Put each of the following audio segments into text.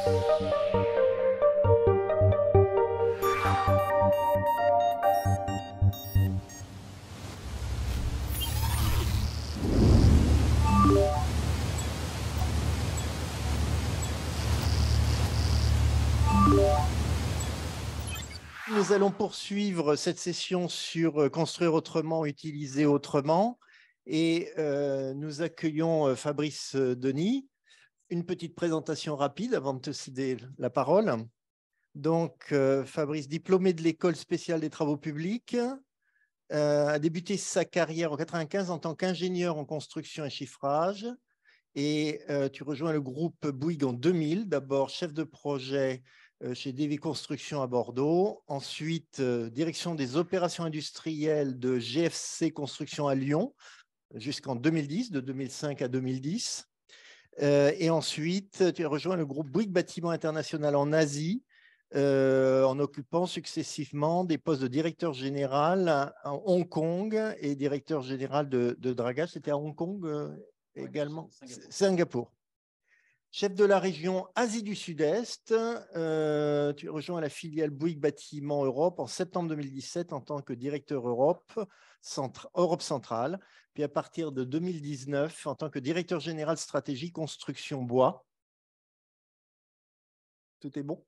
Nous allons poursuivre cette session sur construire autrement, utiliser autrement. Et nous accueillons Fabrice Denis. Une petite présentation rapide avant de te céder la parole. Donc, Fabrice, diplômé de l'École spéciale des travaux publics, a débuté sa carrière en 1995 en tant qu'ingénieur en construction et chiffrage. Et tu rejoins le groupe Bouygues en 2000, d'abord chef de projet chez DV Construction à Bordeaux, ensuite direction des opérations industrielles de GFC Construction à Lyon jusqu'en 2010, de 2005 à 2010. Et ensuite, tu as rejoint le groupe Bouygues Bâtiment International en Asie, en occupant successivement des postes de directeur général à Hong Kong et directeur général de dragage. C'était à Hong Kong également, Singapour. Chef de la région Asie du Sud-Est, tu rejoins la filiale Bouygues Bâtiment Europe en septembre 2017 en tant que directeur Europe centrale, puis à partir de 2019 en tant que directeur général stratégie construction bois. Tout est bon.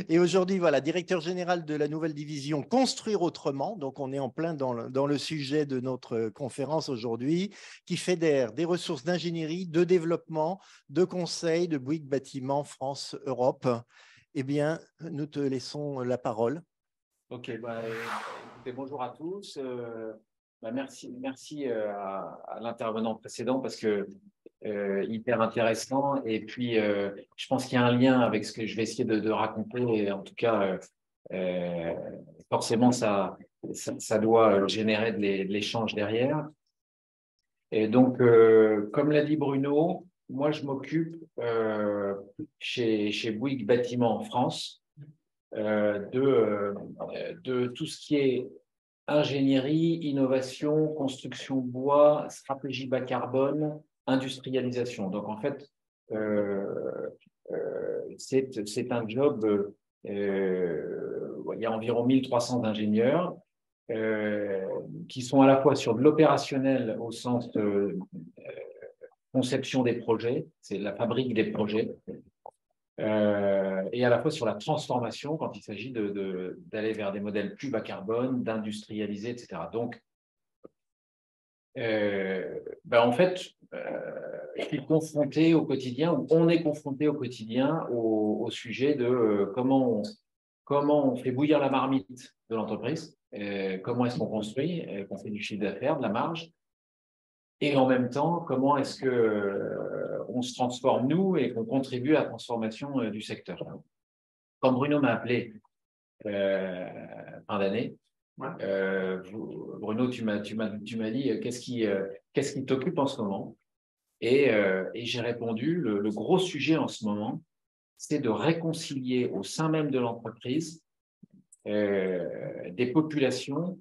Et aujourd'hui, voilà, directeur général de la nouvelle division Construire autrement. Donc, on est en plein dans le sujet de notre conférence aujourd'hui, qui fédère des ressources d'ingénierie, de développement, de conseil de Bouygues Bâtiment France Europe. Eh bien, nous te laissons la parole. Ok, écoutez, bonjour à tous. Merci à l'intervenant précédent parce que hyper intéressant. Et puis, je pense qu'il y a un lien avec ce que je vais essayer de raconter. Et en tout cas, forcément, ça doit générer de l'échange derrière. Et donc, comme l'a dit Bruno, moi, je m'occupe chez Bouygues Bâtiment en France de tout ce qui est ingénierie, innovation, construction bois, stratégie bas carbone, industrialisation. Donc, en fait, c'est un job, il y a environ 1300 ingénieurs qui sont à la fois sur de l'opérationnel au sens de conception des projets, c'est la fabrique des projets, et à la fois sur la transformation quand il s'agit d'aller vers des modèles plus bas carbone, d'industrialiser, etc. Donc, en fait, je suis confronté au quotidien, ou on est confronté au quotidien au sujet de comment on fait bouillir la marmite de l'entreprise, comment est-ce qu'on construit, qu'on fait du chiffre d'affaires, de la marge, et en même temps, comment est-ce qu'on se transforme, nous, et qu'on contribue à la transformation du secteur. Quand Bruno m'a appelé fin d'année, Bruno, tu m'as dit qu'est-ce qui t'occupe en ce moment, et j'ai répondu, le gros sujet en ce moment, c'est de réconcilier au sein même de l'entreprise des populations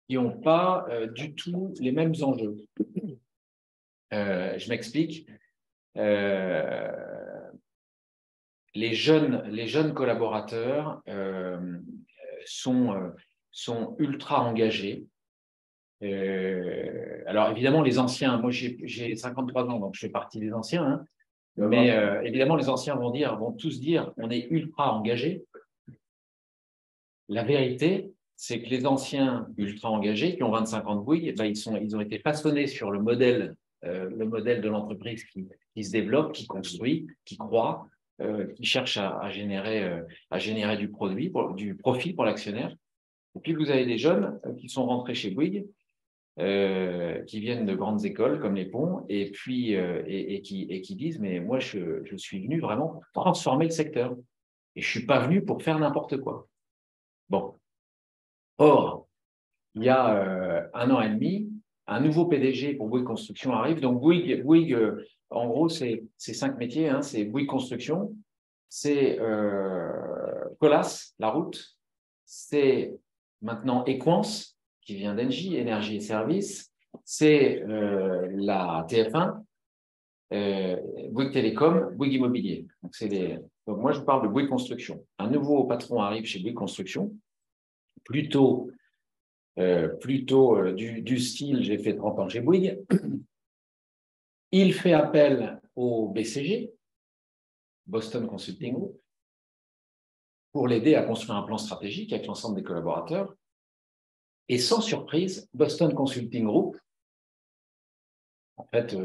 qui n'ont pas du tout les mêmes enjeux. Je m'explique. Les jeunes collaborateurs sont ultra engagés. Alors évidemment, les anciens, moi j'ai 53 ans, donc je fais partie des anciens, hein, mais évidemment, les anciens vont tous dire on est ultra engagés. La vérité, c'est que les anciens ultra engagés qui ont 25 ans de Bouygues, ils ont été façonnés sur le modèle de l'entreprise qui se développe, qui construit, qui croit, qui cherche à générer du profit pour l'actionnaire. Et puis, vous avez des jeunes qui sont rentrés chez Bouygues, qui viennent de grandes écoles comme les Ponts, et puis qui disent, mais moi, je suis venu vraiment pour transformer le secteur. Et je ne suis pas venu pour faire n'importe quoi. Bon. Or, il y a 1 an et demi, un nouveau PDG pour Bouygues Construction arrive. Donc, Bouygues en gros, c'est 5 métiers. Hein. C'est Bouygues Construction, c'est Colas, la route, c'est maintenant Equans, qui vient d'Engie, Énergie et Services, c'est la TF1, Bouygues Télécom, Bouygues Immobilier. Donc, c'est Donc, moi, je vous parle de Bouygues Construction. Un nouveau patron arrive chez Bouygues Construction, plutôt du style, j'ai fait 30 ans chez Bouygues. Il fait appel au BCG, Boston Consulting Group, pour l'aider à construire un plan stratégique avec l'ensemble des collaborateurs. Et sans surprise, Boston Consulting Group, en fait,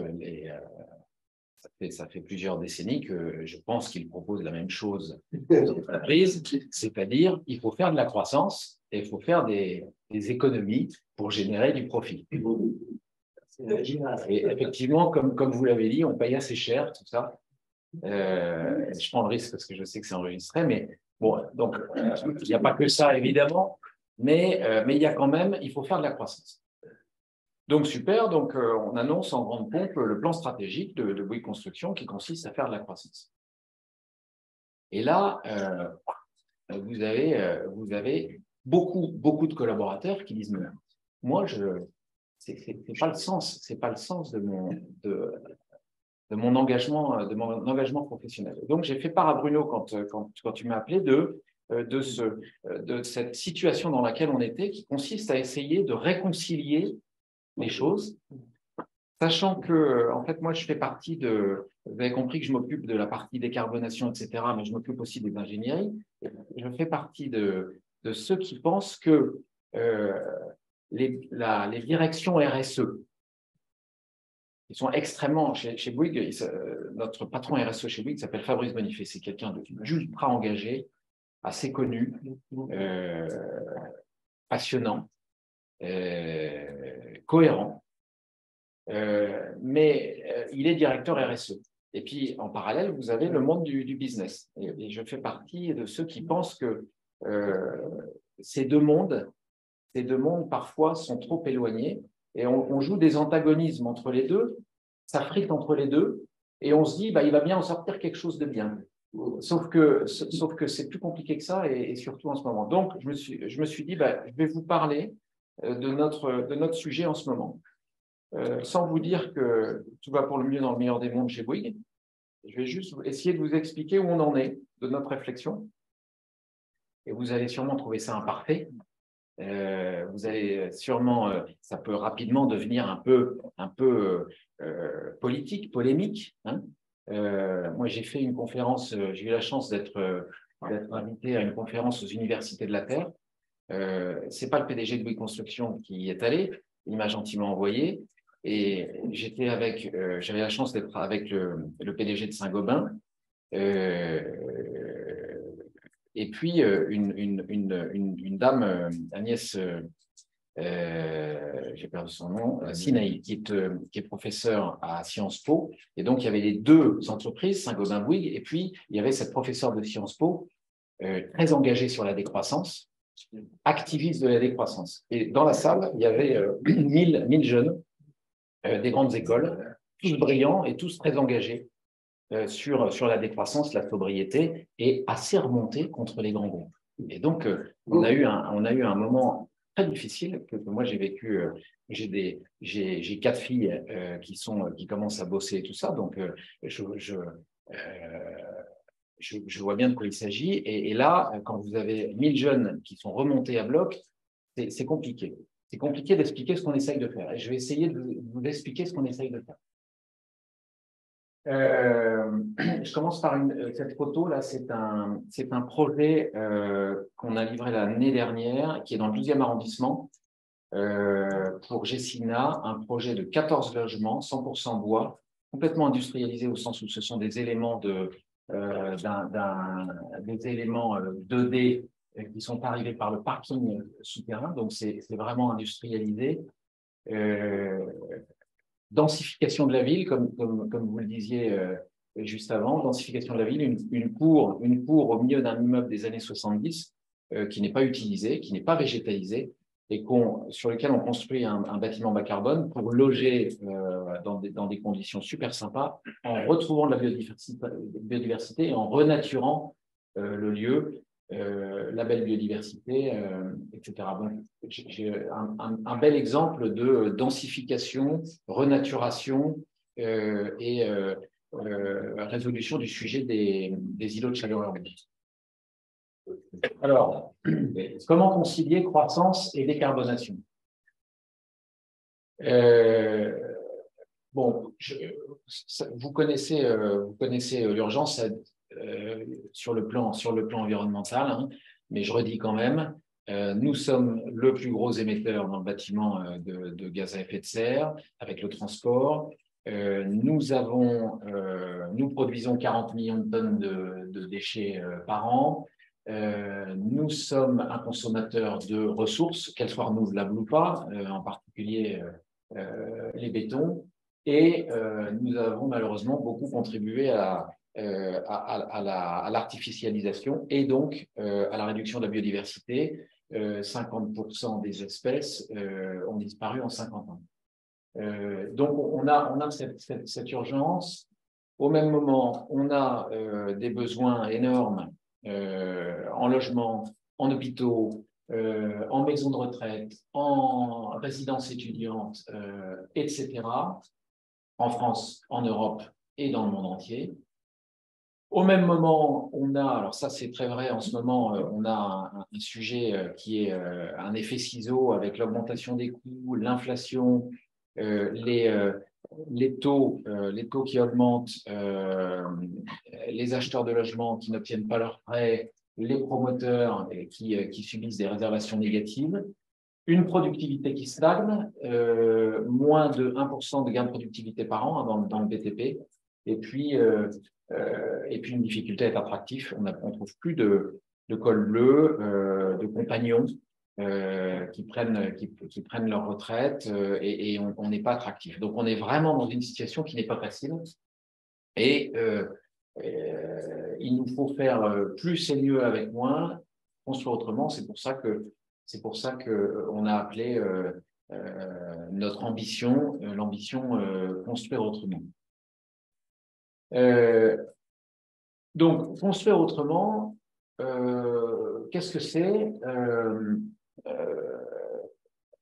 ça fait plusieurs décennies que je pense qu'ils proposent la même chose aux entreprises, c'est-à-dire il faut faire de la croissance et il faut faire des économies pour générer du profit. Et effectivement, comme vous l'avez dit, on paye assez cher tout ça. Je prends le risque parce que je sais que c'est enregistré, mais bon, donc il n'y a pas que ça évidemment, mais il y a quand même, il faut faire de la croissance. Donc super, donc on annonce en grande pompe le plan stratégique de Bouygues Construction qui consiste à faire de la croissance. Et là, vous avez beaucoup de collaborateurs qui disent moi c'est pas le sens de mon engagement professionnel. Donc j'ai fait part à Bruno quand tu m'as appelé de cette situation dans laquelle on était, qui consiste à essayer de réconcilier les choses, sachant que, en fait, moi, je fais partie vous avez compris que je m'occupe de la partie décarbonation, etc., mais je m'occupe aussi des ingénieries. Je fais partie de ceux qui pensent que les directions RSE, ils sont extrêmement, chez Bouygues, notre patron RSE chez Bouygues s'appelle Fabrice Bonifay, c'est quelqu'un d'ultra engagé, assez connu, passionnant, cohérent, mais il est directeur RSE. Et puis, en parallèle, vous avez le monde du business. Et je fais partie de ceux qui pensent que ces deux mondes, parfois, sont trop éloignés. Et on joue des antagonismes entre les deux, ça frite entre les deux, et on se dit, il va bien en sortir quelque chose de bien. Sauf que c'est plus compliqué que ça, et surtout en ce moment. Donc, je me suis dit, je vais vous parler de notre sujet en ce moment. Sans vous dire que tout va pour le mieux dans le meilleur des mondes chez Bouygues. Je vais juste essayer de vous expliquer où on en est de notre réflexion. Et vous allez sûrement trouver ça imparfait. Vous allez sûrement, ça peut rapidement devenir un peu politique, polémique. Hein. Moi, j'ai fait une conférence, j'ai eu la chance d'être invité à une conférence aux universités de la Terre. C'est pas le PDG de Bouygues Construction qui y est allé, il m'a gentiment envoyé. Et j'avais la chance d'être avec le PDG de Saint-Gobain. Et puis, une dame, Agnès, j'ai perdu son nom, Sinaï, qui est professeure à Sciences Po. Et donc, il y avait les deux entreprises, Saint-Gobain, Bouygues, et puis il y avait cette professeure de Sciences Po, très engagée sur la décroissance, activiste de la décroissance. Et dans la salle, il y avait 1000 jeunes des grandes écoles, tous brillants et tous très engagés sur la décroissance, la sobriété, et assez remontés contre les grands groupes. Et donc, on a eu un moment très difficile que moi j'ai vécu. J'ai 4 filles qui commencent à bosser et tout ça, donc je vois bien de quoi il s'agit. Et là, quand vous avez 1000 jeunes qui sont remontés à bloc, c'est compliqué. C'est compliqué d'expliquer ce qu'on essaye de faire. Et je vais essayer de vous expliquer ce qu'on essaye de faire. Je commence par cette photo là, c'est un projet qu'on a livré l'année dernière, qui est dans le 12e arrondissement, pour Gessina, un projet de 14 logements, 100% bois, complètement industrialisé au sens où ce sont des éléments des éléments 2D qui sont arrivés par le parking souterrain, donc c'est vraiment industrialisé. Densification de la ville, comme vous le disiez juste avant, densification de la ville, une cour au milieu d'un immeuble des années 70 qui n'est pas utilisé, qui n'est pas végétalisé, et sur lequel on construit un bâtiment bas carbone pour loger dans des conditions super sympas, en retrouvant de la biodiversité et en renaturant le lieu, la belle biodiversité, etc. Donc, j'ai un bel exemple de densification, renaturation et résolution du sujet des îlots de chaleur urbaine. Alors, comment concilier croissance et décarbonation? Bon, vous connaissez l'urgence sur le plan environnemental, hein, mais je redis quand même, nous sommes le plus gros émetteur dans le bâtiment de gaz à effet de serre avec le transport. Nous produisons 40 millions de tonnes de déchets par an. Nous sommes un consommateur de ressources, qu'elles soient renouvelables ou pas, en particulier les bétons. Et nous avons malheureusement beaucoup contribué à l'artificialisation et donc à la réduction de la biodiversité. 50% des espèces ont disparu en 50 ans. Donc, on a cette urgence. Au même moment, on a des besoins énormes en logement, en hôpitaux, en maisons de retraite, en résidences étudiantes, etc., en France, en Europe et dans le monde entier. Au même moment, on a, alors ça c'est très vrai en ce moment, on a un sujet qui est un effet ciseau avec l'augmentation des coûts, l'inflation, les taux qui augmentent, les acheteurs de logements qui n'obtiennent pas leurs prêts, les promoteurs qui subissent des réservations négatives, une productivité qui stagne, moins de 1% de gain de productivité par an hein, dans le BTP, et puis une difficulté à être attractif. On ne trouve plus de col bleu, de compagnons qui prennent leur retraite et on n'est pas attractif. Donc, on est vraiment dans une situation qui n'est pas facile. Et il nous faut faire plus et mieux avec moins, construire autrement. C'est pour ça que on a appelé notre ambition, l'ambition construire autrement. Donc, construire autrement, qu'est-ce que c'est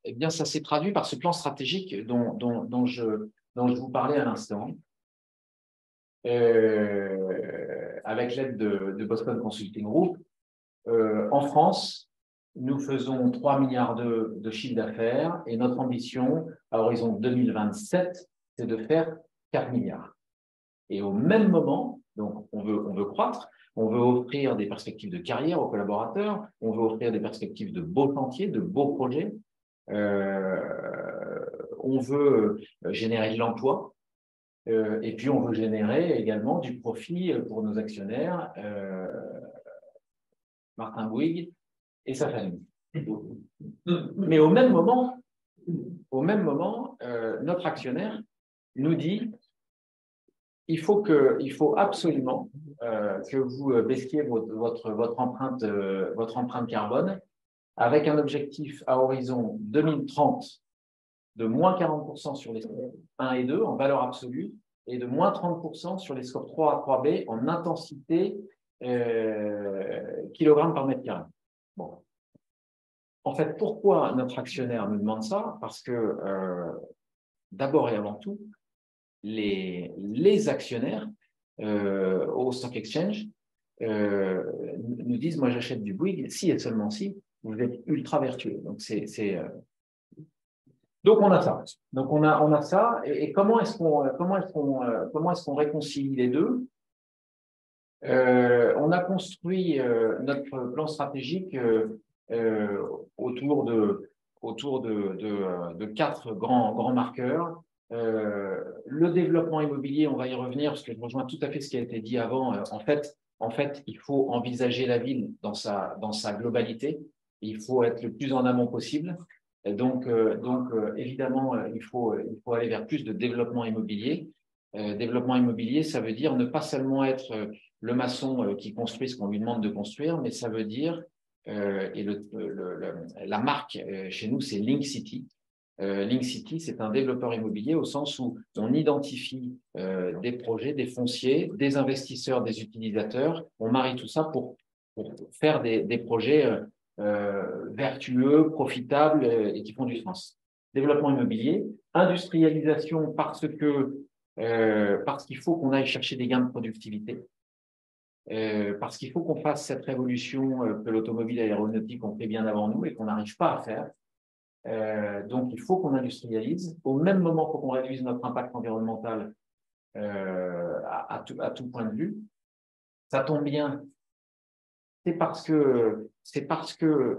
eh bien, ça s'est traduit par ce plan stratégique dont je vous parlais à l'instant, avec l'aide de Boston Consulting Group. En France, nous faisons 3 milliards de chiffre d'affaires et notre ambition à horizon 2027, c'est de faire 4 milliards. Et au même moment, donc on veut croître, on veut offrir des perspectives de carrière aux collaborateurs, on veut offrir des perspectives de beaux chantiers, de beaux projets, on veut générer de l'emploi et puis on veut générer également du profit pour nos actionnaires, Martin Bouygues et sa famille. Mais au même moment, notre actionnaire nous dit il faut absolument que vous baissiez votre empreinte carbone avec un objectif à horizon 2030 de moins 40% sur les scopes 1 et 2 en valeur absolue et de moins 30% sur les scopes 3 à 3B en intensité kilogrammes par mètre carré. Bon. En fait, pourquoi notre actionnaire nous demande ça? Parce que d'abord et avant tout, les actionnaires au Stock Exchange nous disent, moi j'achète du Bouygues si et seulement si vous êtes ultra vertueux. Donc donc on a ça. Donc on a ça. Et comment est-ce qu'on réconcilie les deux? On a construit notre plan stratégique autour de 4 grands marqueurs. Le développement immobilier, on va y revenir parce que je rejoins tout à fait ce qui a été dit avant. En fait, il faut envisager la ville dans sa globalité. Il faut être le plus en amont possible. Donc évidemment, il faut aller vers plus de développement immobilier. Développement immobilier, ça veut dire ne pas seulement être le maçon qui construit ce qu'on lui demande de construire, mais ça veut dire, et la marque chez nous, c'est Link City. Link City, c'est un développeur immobilier au sens où on identifie des projets, des fonciers, des investisseurs, des utilisateurs. On marie tout ça pour faire des projets vertueux, profitables et qui font du sens. Développement immobilier, industrialisation parce que parce qu'il faut qu'on aille chercher des gains de productivité, parce qu'il faut qu'on fasse cette révolution que l'automobile et l'aéronautique ont fait bien avant nous et qu'on n'arrive pas à faire. Donc, il faut qu'on industrialise. Au même moment, il faut qu'on réduise notre impact environnemental à tout point de vue. Ça tombe bien, c'est parce que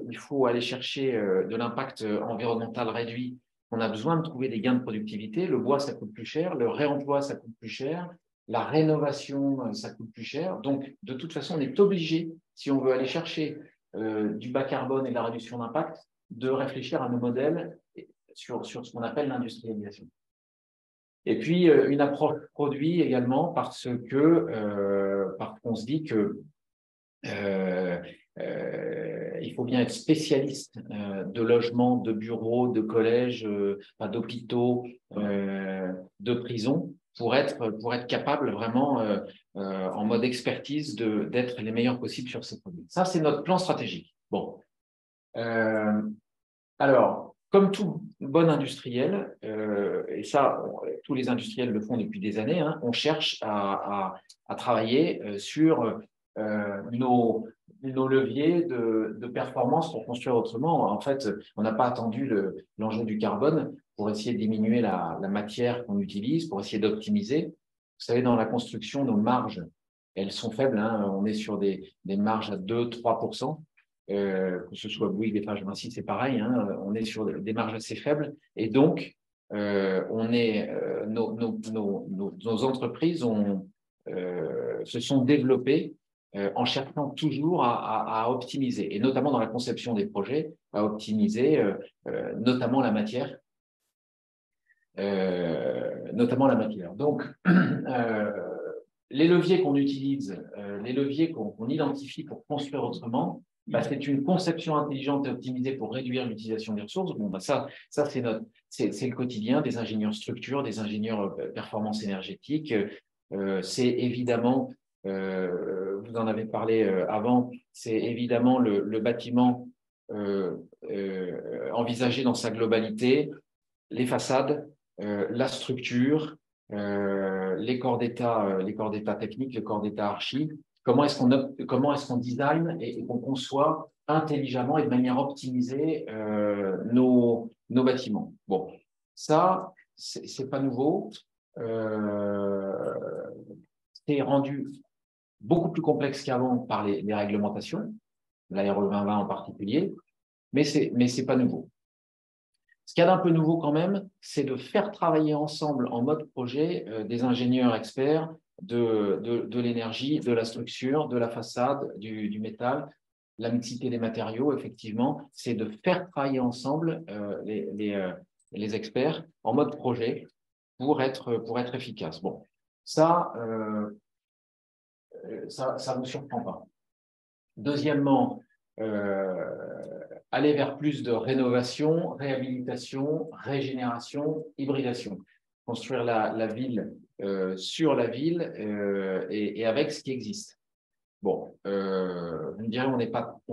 il faut aller chercher de l'impact environnemental réduit qu'on a besoin de trouver des gains de productivité. Le bois, ça coûte plus cher, le réemploi, ça coûte plus cher, la rénovation, ça coûte plus cher. Donc, de toute façon, on est obligé, si on veut aller chercher du bas carbone et de la réduction d'impact, de réfléchir à nos modèles sur ce qu'on appelle l'industrialisation. Et puis, une approche produit également parce qu'on se dit que il faut bien être spécialiste de logements, de bureaux, de collèges, d'hôpitaux, de prisons pour être capable vraiment en mode expertise d'être les meilleurs possibles sur ces produits. Ça, c'est notre plan stratégique. Bon. Alors, comme tout bon industriel, et ça, tous les industriels le font depuis des années, hein, on cherche à travailler sur nos leviers de performance pour construire autrement. En fait, on n'a pas attendu l'enjeu du carbone pour essayer de diminuer la matière qu'on utilise, pour essayer d'optimiser. Vous savez, dans la construction, nos marges, elles sont faibles. Hein, on est sur des marges à 2-3%. Que ce soit Bouygues, Eiffage, Vinci, c'est pareil, hein, on est sur des marges assez faibles et donc nos entreprises se sont développées en cherchant toujours à optimiser et notamment dans la conception des projets, à optimiser notamment la matière. Donc, les leviers qu'on utilise, les leviers qu'on identifie pour construire autrement, c'est une conception intelligente et optimisée pour réduire l'utilisation des ressources. Bon, ça c'est le quotidien des ingénieurs structure, des ingénieurs performance énergétique. C'est évidemment, vous en avez parlé avant, c'est évidemment le bâtiment envisagé dans sa globalité, les façades, la structure, les corps d'état techniques, les corps d'état archi. Comment est-ce qu'on design et qu'on conçoit intelligemment et de manière optimisée nos bâtiments. Bon, ça, c'est pas nouveau. C'est rendu beaucoup plus complexe qu'avant par les réglementations, l'ARE 2020 en particulier, mais c'est pas nouveau. Ce qu'il y a d'un peu nouveau quand même, c'est de faire travailler ensemble en mode projet des ingénieurs experts de l'énergie, de la structure, de la façade, du métal, la mixité des matériaux, effectivement, c'est de faire travailler ensemble les experts en mode projet pour être efficace. Bon, ça vous surprend pas. Deuxièmement, aller vers plus de rénovation, réhabilitation, régénération, hybridation. Construire la ville sur la ville et avec ce qui existe. Bon, vous me direz, on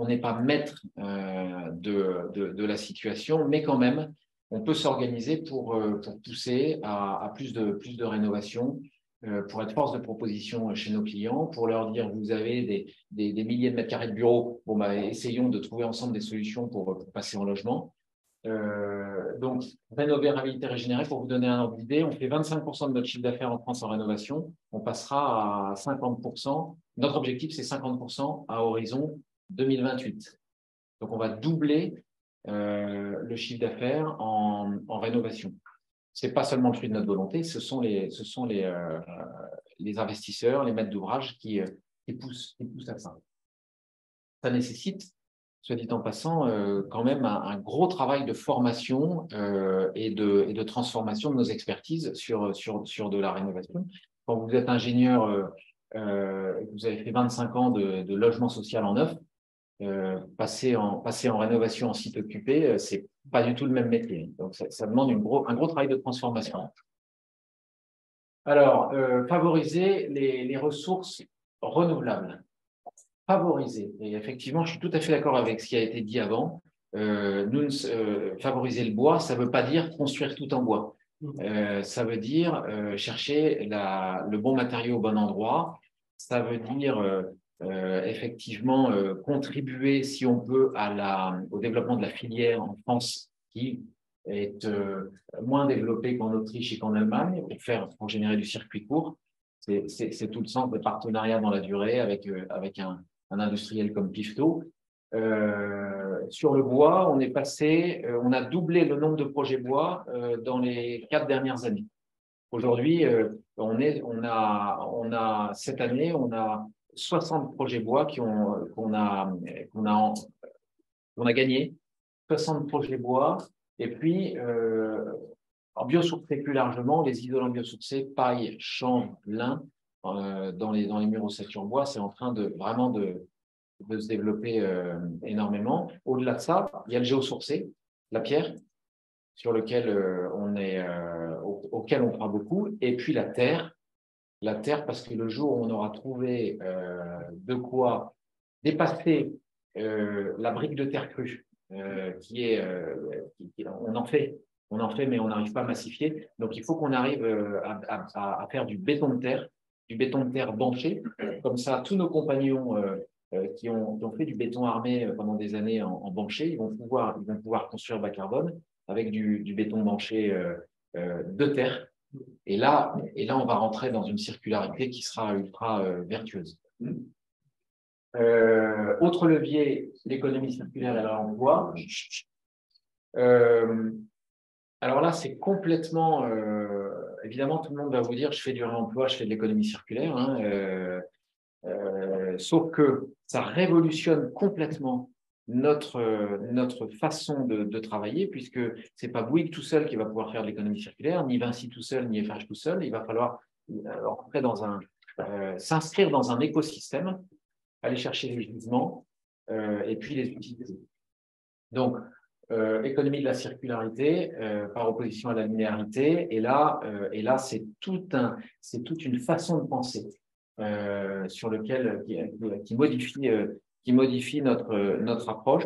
n'est pas maître de la situation, mais quand même, on peut s'organiser pour pousser à plus de rénovation, pour être force de proposition chez nos clients, pour leur dire, vous avez des milliers de mètres carrés de bureaux, bon, essayons de trouver ensemble des solutions pour passer en logement. Donc, rénover, réhabiliter, régénérer, pour vous donner un ordre d'idée, on fait 25% de notre chiffre d'affaires en France en rénovation, on passera à 50%. Notre objectif, c'est 50% à horizon 2028. Donc, on va doubler le chiffre d'affaires en rénovation. Ce n'est pas seulement le fruit de notre volonté, ce sont les investisseurs, les maîtres d'ouvrage qui poussent à ça. Ça nécessite, soit dit en passant, quand même un gros travail de formation et de transformation de nos expertises sur de la rénovation. Quand vous êtes ingénieur, vous avez fait 25 ans de logement social en neuf, passer en rénovation en site occupé, c'est pas du tout le même métier. Donc, ça demande un gros travail de transformation. Alors, favoriser les ressources renouvelables. Favoriser. Et effectivement, je suis tout à fait d'accord avec ce qui a été dit avant. Favoriser le bois, ça ne veut pas dire construire tout en bois. Ça veut dire chercher le bon matériau au bon endroit. Ça veut dire effectivement contribuer, si on peut, au développement de la filière en France, qui est moins développée qu'en Autriche et qu'en Allemagne, pour générer du circuit court. C'est tout le sens de partenariat dans la durée avec un industriel comme Pifto. Sur le bois, on a doublé le nombre de projets bois dans les 4 dernières années. Aujourd'hui, cette année, on a 60 projets bois qu'on a gagnés, 60 projets bois. Et puis, en biosourcé plus largement, les isolants biosourcés, paille, chanvre, lin, dans les murs ossature bois, c'est en train de se développer énormément. Au-delà de ça, il y a le géosourcé, la pierre, sur lequel auquel on croit beaucoup, et puis la terre, parce que le jour où on aura trouvé de quoi dépasser la brique de terre crue, on en fait, mais on n'arrive pas à massifier. Donc il faut qu'on arrive à faire du béton de terre banché. Comme ça, tous nos compagnons qui ont fait du béton armé pendant des années en banché, ils vont pouvoir construire bas carbone avec du béton banché de terre. Et là, on va rentrer dans une circularité qui sera ultra vertueuse. Autre levier, l'économie circulaire et l'emploi. Alors là, c'est complètement… évidemment, tout le monde va vous dire, je fais du réemploi, je fais de l'économie circulaire. Sauf que ça révolutionne complètement notre façon de travailler, puisque ce n'est pas Bouygues tout seul qui va pouvoir faire de l'économie circulaire, ni Vinci tout seul, ni FH tout seul. Il va falloir s'inscrire dans un écosystème, aller chercher les gisements et puis les utiliser. Donc, économie de la circularité par opposition à la linéarité. Et là c'est toute une façon de penser sur lequel qui modifie notre approche.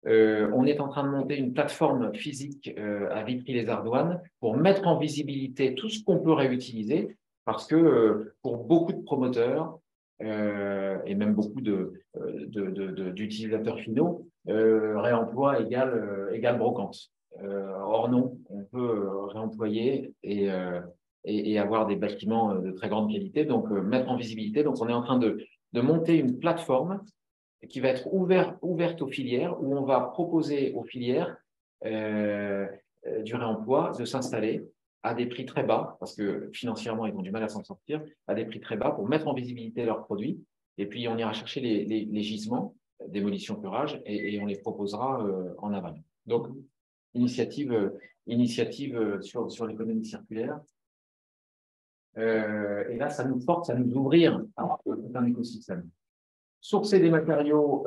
On est en train de monter une plateforme physique à Vitry-les-Ardoines pour mettre en visibilité tout ce qu'on peut réutiliser, parce que pour beaucoup de promoteurs et même beaucoup d'utilisateurs finaux, réemploi égale brocante. Or non, on peut réemployer et avoir des bâtiments de très grande qualité, donc mettre en visibilité. Donc on est en train de monter une plateforme qui va être ouverte aux filières, où on va proposer aux filières du réemploi de s'installer à des prix très bas, parce que financièrement, ils ont du mal à s'en sortir, à des prix très bas pour mettre en visibilité leurs produits. Et puis, on ira chercher les gisements, démolition, curage, et on les proposera en aval. Donc, initiative sur l'économie circulaire. Et là, ça nous force à nous ouvrir à tout un écosystème. Sourcer des matériaux,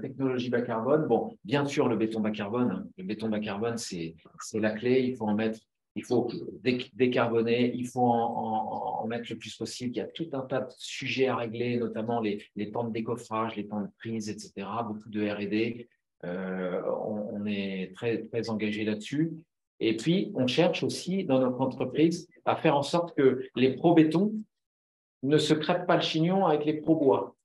technologie bas carbone. Bon, bien sûr, le béton bas carbone. Le béton bas carbone, c'est la clé. Il faut décarboner, il faut en mettre le plus possible. Il y a tout un tas de sujets à régler, notamment les temps de décoffrage, les temps de prise, etc. Beaucoup de R&D. On est très, très engagé là-dessus. Et puis, on cherche aussi dans notre entreprise à faire en sorte que les pro-béton ne se crêpent pas le chignon avec les pro-bois.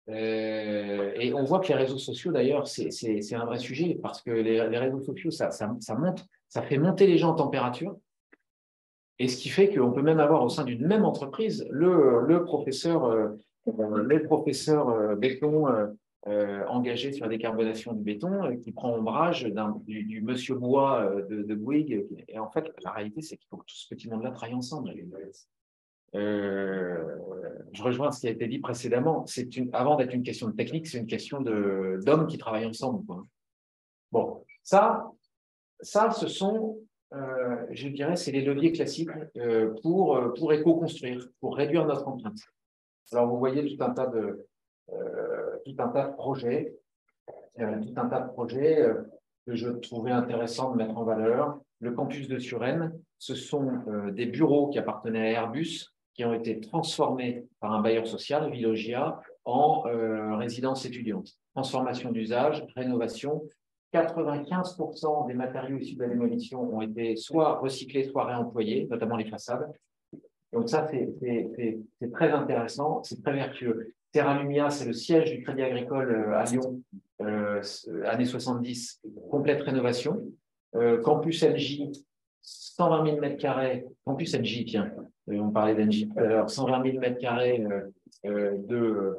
Et on voit que les réseaux sociaux, d'ailleurs, c'est un vrai sujet, parce que les réseaux sociaux, ça monte, ça fait monter les gens en température. Et ce qui fait qu'on peut même avoir au sein d'une même entreprise le professeur béton engagé sur la décarbonation du béton qui prend ombrage du monsieur bois de Bouygues. Et en fait, la réalité, c'est qu'il faut que tout ce petit monde-là travaille ensemble. Je rejoins ce qui a été dit précédemment. Avant d'être une question de technique, c'est une question d'hommes qui travaillent ensemble, quoi. Bon, ça, ce sont, je dirais, c'est les leviers classiques pour éco-construire, pour réduire notre empreinte. Alors, vous voyez tout un tas de projets, que je trouvais intéressant de mettre en valeur. Le campus de Suresnes, ce sont des bureaux qui appartenaient à Airbus, qui ont été transformés par un bailleur social, Villogia, en résidence étudiante. Transformation d'usage, rénovation. 95% des matériaux issus de la démolition ont été soit recyclés, soit réemployés, notamment les façades. Donc ça, c'est très intéressant, c'est très vertueux. Terra Lumia, c'est le siège du Crédit Agricole à Lyon, années 70, complète rénovation. Campus NJ, 120 000 m², Campus NJ, tiens, on parlait d'NJ tout à l'heure, 120 000 m² de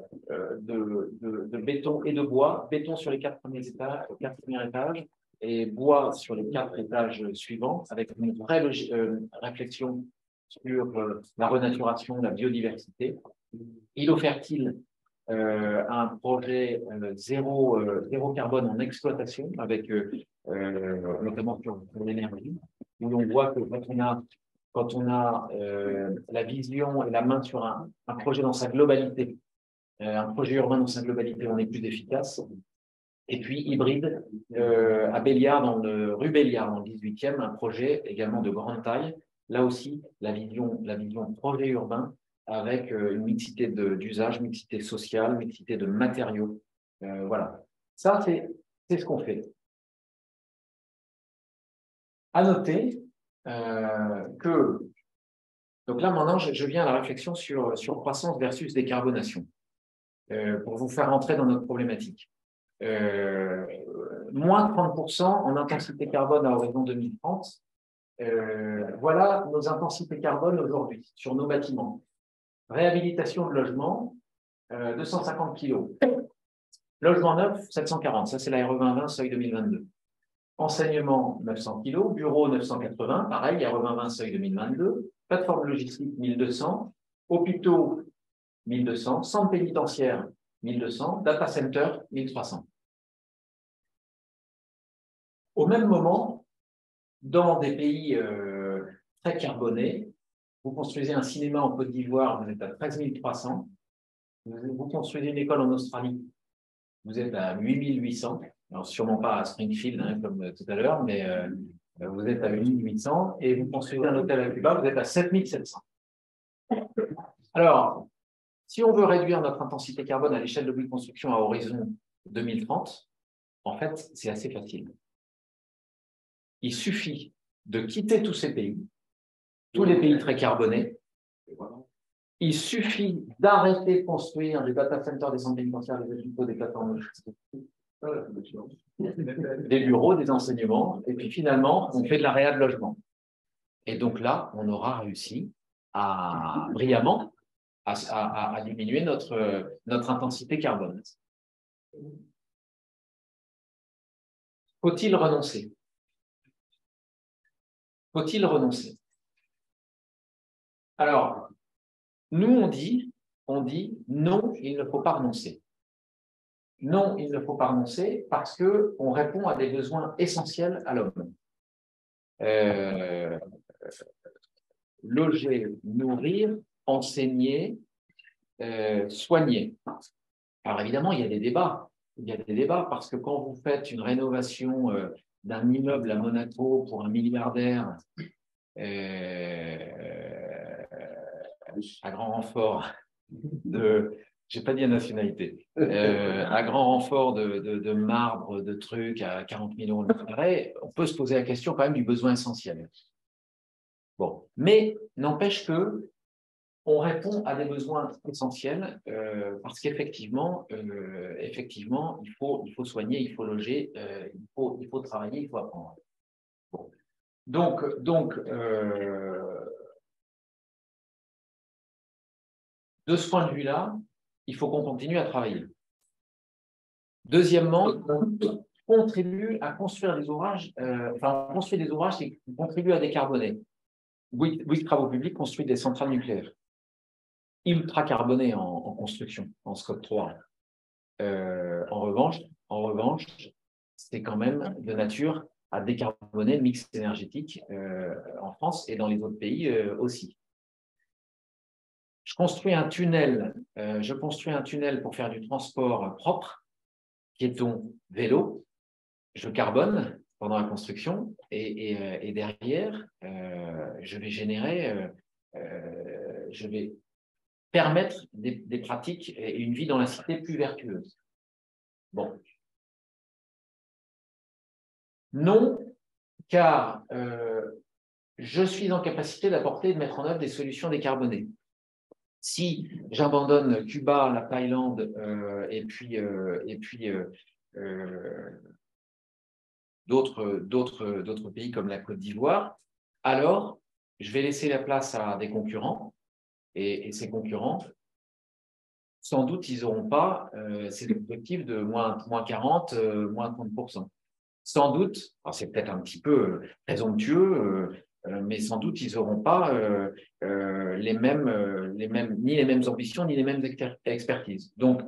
béton et de bois, béton sur les 4 premiers étages, et bois sur les 4 étages suivants, avec une vraie réflexion sur la renaturation, la biodiversité. Îlot fertile, un projet zéro carbone en exploitation, avec notamment sur l'énergie, où on voit que quand on a la vision et la main sur un projet dans sa globalité, un projet urbain dans sa globalité, on est plus efficace. Et puis hybride, à Béliard, rue Béliard, dans le 18e, un projet également de grande taille. Là aussi, la vision projet urbain avec une mixité d'usages, mixité sociale, mixité de matériaux. Voilà. Ça, c'est ce qu'on fait. À noter que, donc là maintenant, je viens à la réflexion sur croissance versus décarbonation, pour vous faire entrer dans notre problématique. Moins 30% en intensité carbone à horizon 2030. Voilà nos intensités carbone aujourd'hui sur nos bâtiments. Réhabilitation de logement, 250 kg. Logement neuf, 740. Ça, c'est la RE 2020, seuil 2022. Enseignement, 900 kg. Bureau, 980. Pareil, RE 2020, seuil 2022. Plateforme logistique, 1200. Hôpitaux, 1200. Centre pénitentiaire, 1200. Data center, 1300. Au même moment, dans des pays très carbonés, vous construisez un cinéma en Côte d'Ivoire, vous êtes à 13 300. Vous construisez une école en Australie, vous êtes à 8 800. Alors, sûrement pas à Springfield, hein, comme tout à l'heure, mais vous êtes à 8 800. Et vous construisez un hôtel à Cuba, vous êtes à 7 700. Alors, si on veut réduire notre intensité carbone à l'échelle de construction à horizon 2030, en fait, c'est assez facile. Il suffit de quitter tous ces pays, tous les pays très carbonés. Il suffit d'arrêter de construire des data centers, des centres pénitentiaires, des hôpitaux, des plateformes logistiques, des bureaux, des enseignements, et puis finalement, on fait de la réa de logement. Et donc là, on aura réussi brillamment à diminuer notre intensité carbone. Faut-il renoncer? Faut-il renoncer? Alors, nous, on dit non, il ne faut pas renoncer. Non, il ne faut pas renoncer parce qu'on répond à des besoins essentiels à l'homme. Loger, nourrir, enseigner, soigner. Alors évidemment, il y a des débats. Il y a des débats parce que quand vous faites une rénovation d'un immeuble à Monaco pour un milliardaire, à grand renfort j'ai pas dit la nationalité, à grand renfort de marbre, de trucs à 40 millions de mètres carrés, on peut se poser la question quand même du besoin essentiel. Bon, mais n'empêche que on répond à des besoins essentiels parce qu'effectivement, il faut soigner, il faut loger, il faut travailler, il faut apprendre. Bon. Donc de ce point de vue-là, il faut qu'on continue à travailler. Deuxièmement, on contribue à construire des ouvrages, on construit des ouvrages qui contribuent à décarboner. Bouygues Travaux Publics construit des centrales nucléaires ultra carbonées en construction, en scope 3. En revanche, c'est quand même de nature à décarboner le mix énergétique en France et dans les autres pays aussi. Je construis un tunnel pour faire du transport propre, piéton, vélo. Je carbone pendant la construction et derrière, je vais permettre des pratiques et une vie dans la cité plus vertueuse. Bon. Non, car je suis en capacité d'apporter et de mettre en œuvre des solutions décarbonées. Si j'abandonne Cuba, la Thaïlande et puis d'autres pays comme la Côte d'Ivoire, alors je vais laisser la place à des concurrents et ces concurrents, sans doute, ils n'auront pas ces objectifs de moins 40, moins 30%. Sans doute, alors c'est peut-être un petit peu présomptueux, mais sans doute ils n'auront pas ni les mêmes ambitions, ni les mêmes expertises. Donc,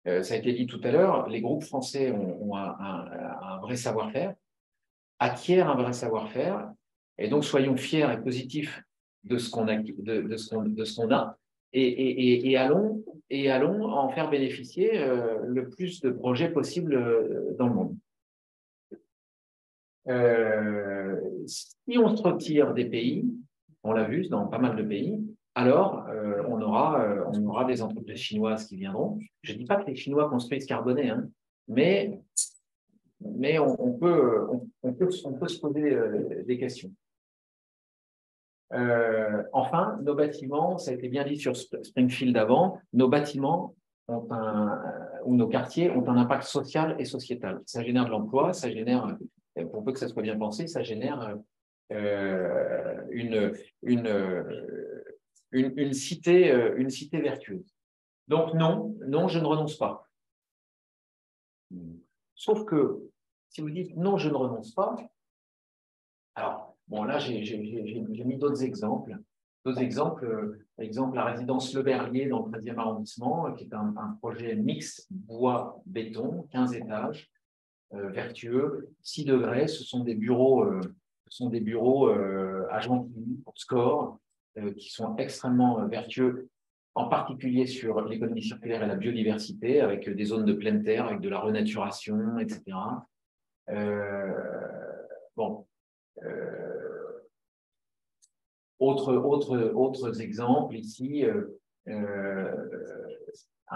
ça a été dit tout à l'heure, les groupes français ont un vrai savoir-faire, acquièrent un vrai savoir-faire, et donc soyons fiers et positifs de ce qu'on a, de ce qu'on a et allons en faire bénéficier le plus de projets possible dans le monde. Si on se retire des pays, on l'a vu dans pas mal de pays, alors on aura des entreprises chinoises qui viendront. Je ne dis pas que les Chinois construisent carboné, hein, mais on peut se poser des questions. Enfin, nos bâtiments, ça a été bien dit sur Springfield avant, nos bâtiments ou nos quartiers ont un impact social et sociétal. Ça génère de l'emploi, ça génère, pour peu que ça soit bien pensé, ça génère une cité vertueuse. Donc non, je ne renonce pas. Sauf que si vous dites non, je ne renonce pas, alors, bon, là, j'ai mis d'autres exemples. Exemple, la résidence Le Berlier dans le 13e arrondissement, qui est un projet mix bois-béton, 15 étages, vertueux, 6 degrés. Ce sont des bureaux à Gentilly, pour Score, qui sont extrêmement vertueux, en particulier sur l'économie circulaire et la biodiversité, avec des zones de pleine terre, avec de la renaturation, etc. Bon. Autres exemples ici, un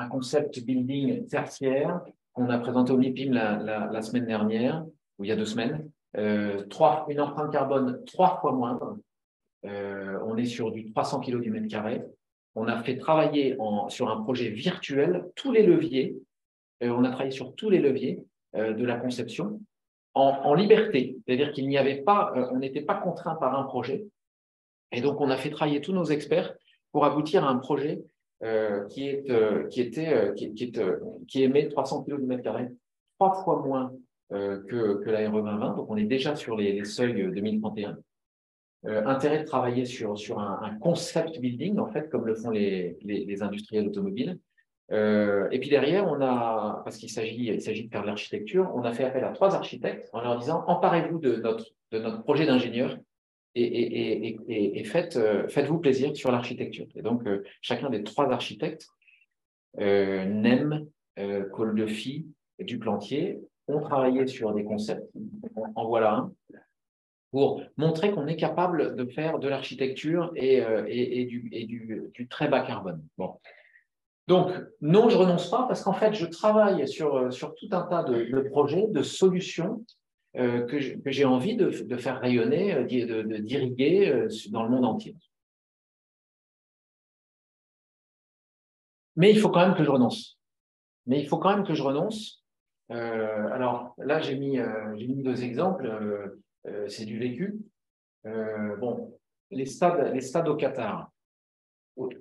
concept building tertiaire qu'on a présenté au MIPIM la semaine dernière, ou il y a 2 semaines, une empreinte carbone 3 fois moindre. On est sur du 300 kg du mètre carré. On a fait travailler sur un projet virtuel tous les leviers. On a travaillé sur tous les leviers de la conception en liberté, c'est-à-dire qu'il n'y avait pas, on n'était pas contraint par un projet. Et donc, on a fait travailler tous nos experts pour aboutir à un projet qui émet 300 kg du mètre carré, 3 fois moins que la RE 2020. Donc, on est déjà sur les seuils 2031. Intérêt de travailler sur un concept building, en fait, comme le font les industriels automobiles. Et puis derrière, parce qu'il s'agit de faire de l'architecture, on a fait appel à 3 architectes en leur disant emparez-vous de notre projet d'ingénieur et faites-vous plaisir sur l'architecture. Et donc, chacun des 3 architectes, Nem, Coldefi et Duplantier, ont travaillé sur des concepts, en voilà un, pour montrer qu'on est capable de faire de l'architecture et du très bas carbone. Bon. Donc, non, je ne renonce pas parce qu'en fait, je travaille sur tout un tas de projets, de solutions que j'ai envie de faire rayonner, d'irriguer dans le monde entier. Mais il faut quand même que je renonce. Alors là, j'ai mis 2 exemples. C'est du vécu. Bon, les stades au Qatar. Oui,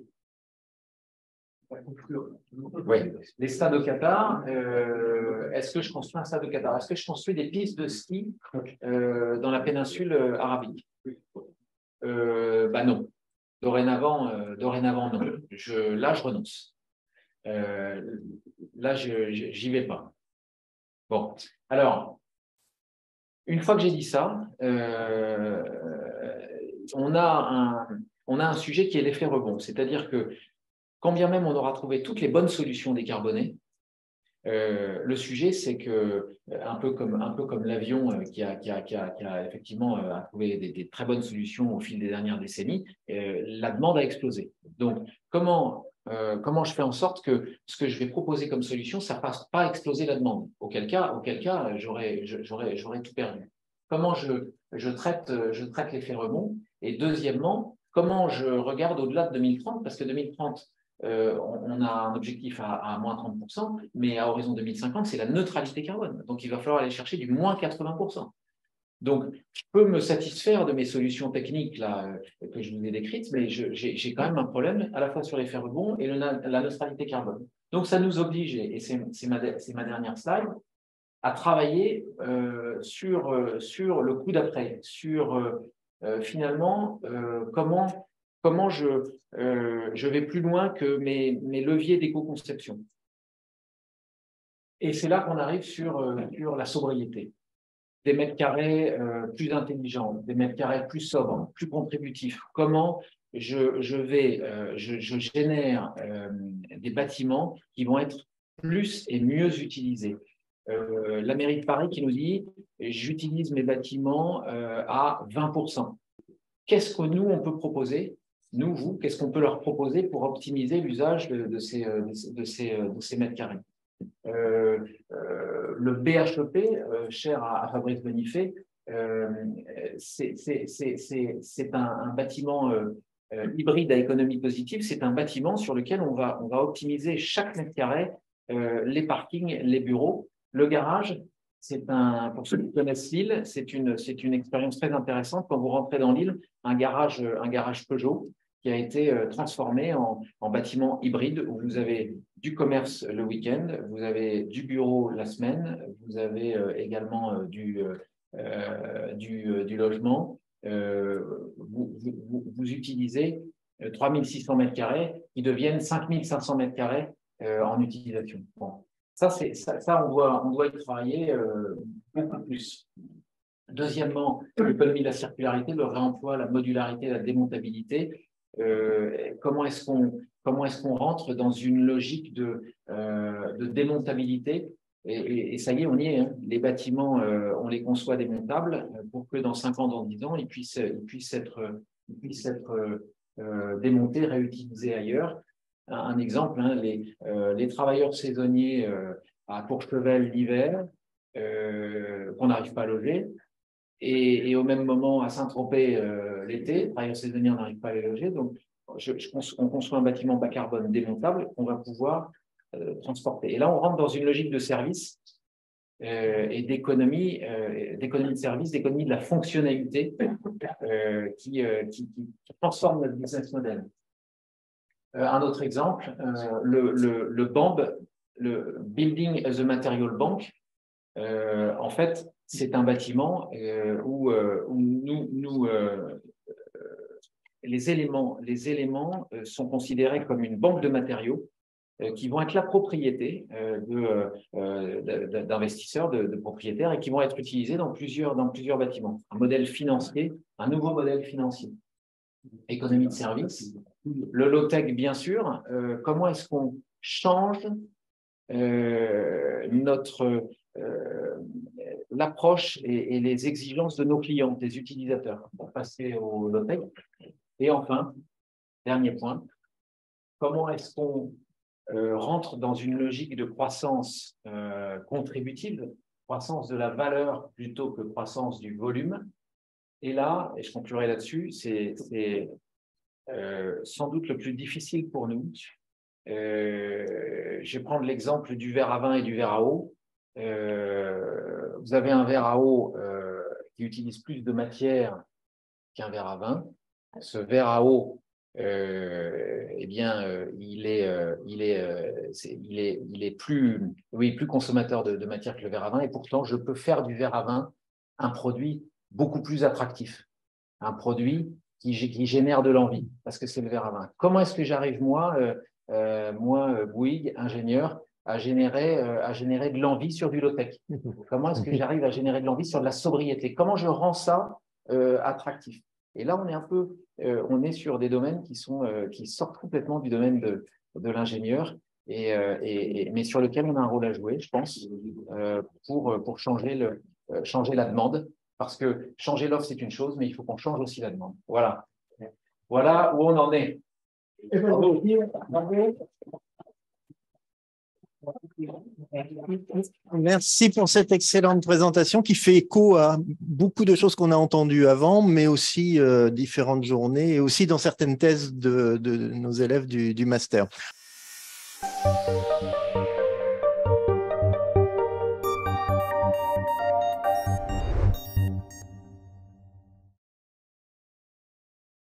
les stades au Qatar. Est-ce que je construis un stade au Qatar? Est-ce que je construis des pistes de ski dans la péninsule arabique? Non. Dorénavant, non. Là, je renonce. Là, j'y vais pas. Bon, alors, une fois que j'ai dit ça, on a un sujet qui est l'effet rebond. C'est-à-dire que quand bien même on aura trouvé toutes les bonnes solutions décarbonées, le sujet, c'est que, un peu comme l'avion qui a effectivement trouvé des très bonnes solutions au fil des dernières décennies, la demande a explosé. Donc, comment je fais en sorte que ce que je vais proposer comme solution, ça ne fasse pas exploser la demande? Auquel cas, j'aurais tout perdu. comment je traite l'effet rebond. Et deuxièmement, comment je regarde au-delà de 2030, parce que 2030, on a un objectif à moins 30%, mais à horizon 2050, c'est la neutralité carbone. Donc, il va falloir aller chercher du moins 80%. Donc, je peux me satisfaire de mes solutions techniques là, que je vous ai décrites, mais j'ai quand même un problème à la fois sur l'effet rebond et la neutralité carbone. Donc, ça nous oblige, et c'est ma dernière slide, à travailler sur le coup d'après, sur finalement comment je vais plus loin que mes leviers d'éco-conception. Et c'est là qu'on arrive sur la sobriété. Des mètres carrés plus intelligents, des mètres carrés plus sobres, plus contributifs. Comment je génère des bâtiments qui vont être plus et mieux utilisés. La mairie de Paris qui nous dit « j'utilise mes bâtiments à 20%. » Qu'est-ce que nous, on peut proposer, nous, vous, qu'est-ce qu'on peut leur proposer pour optimiser l'usage de ces mètres carrés? Le BHEP, cher à Fabrice Benifei, c'est un bâtiment hybride à économie positive. C'est un bâtiment sur lequel on va optimiser chaque mètre carré, les parkings, les bureaux. Le garage, pour ceux qui connaissent Lille, c'est une expérience très intéressante. Quand vous rentrez dans Lille, un garage Peugeot qui a été transformé en bâtiment hybride où vous avez du commerce le week-end, vous avez du bureau la semaine, vous avez également du logement. Vous utilisez 3600 mètres carrés qui deviennent 5500 mètres carrés en utilisation. Bon. Ça, on doit y travailler beaucoup plus. Deuxièmement, l'économie de la circularité, le réemploi, la modularité, la démontabilité. Comment est-ce qu'on rentre dans une logique de démontabilité et ça y est, on y est. Hein. Les bâtiments, on les conçoit démontables pour que dans 5 ans, dans 10 ans, ils puissent être démontés, réutilisés ailleurs. Un exemple, hein, les travailleurs saisonniers à Courchevel l'hiver, qu'on n'arrive pas à loger, et au même moment à Saint-Tropez l'été, travailleurs saisonniers, on n'arrive pas à les loger. Donc, on construit un bâtiment bas carbone démontable qu'on va pouvoir transporter. Et là, on rentre dans une logique de service et d'économie de service, d'économie de la fonctionnalité qui transforme notre business model. Un autre exemple, le BAMB, le Building as a Material Bank, en fait, c'est un bâtiment où les éléments sont considérés comme une banque de matériaux qui vont être la propriété d'investisseurs, de propriétaires et qui vont être utilisés dans plusieurs bâtiments. Un modèle financier, un nouveau modèle financier. Économie de service. Le low-tech, bien sûr. Comment est-ce qu'on change l'approche et les exigences de nos clients, des utilisateurs, pour passer au low-tech. Et enfin, dernier point, comment est-ce qu'on rentre dans une logique de croissance contributive, croissance de la valeur plutôt que croissance du volume. Et là, et je conclurai là-dessus, c'est sans doute le plus difficile pour nous. Je vais prendre l'exemple du verre à vin et du verre à eau. Vous avez un verre à eau qui utilise plus de matière qu'un verre à vin. Ce verre à eau, eh bien, il est plus consommateur de matière que le verre à vin. Et pourtant, je peux faire du verre à vin un produit beaucoup plus attractif, un produit qui génère de l'envie, parce que c'est le verre à vin. Comment est-ce que j'arrive, moi, Bouygues, ingénieur, à générer de l'envie sur du low-tech? Comment est-ce que j'arrive à générer de l'envie sur de la sobriété? Comment je rends ça attractif? Et là, on est sur des domaines qui sortent complètement du domaine de l'ingénieur, mais sur lequel on a un rôle à jouer, je pense, pour changer la demande. Parce que changer l'offre, c'est une chose, mais il faut qu'on change aussi la demande. Voilà. Voilà où on en est. Merci pour cette excellente présentation qui fait écho à beaucoup de choses qu'on a entendues avant, mais aussi différentes journées et aussi dans certaines thèses de nos élèves du master.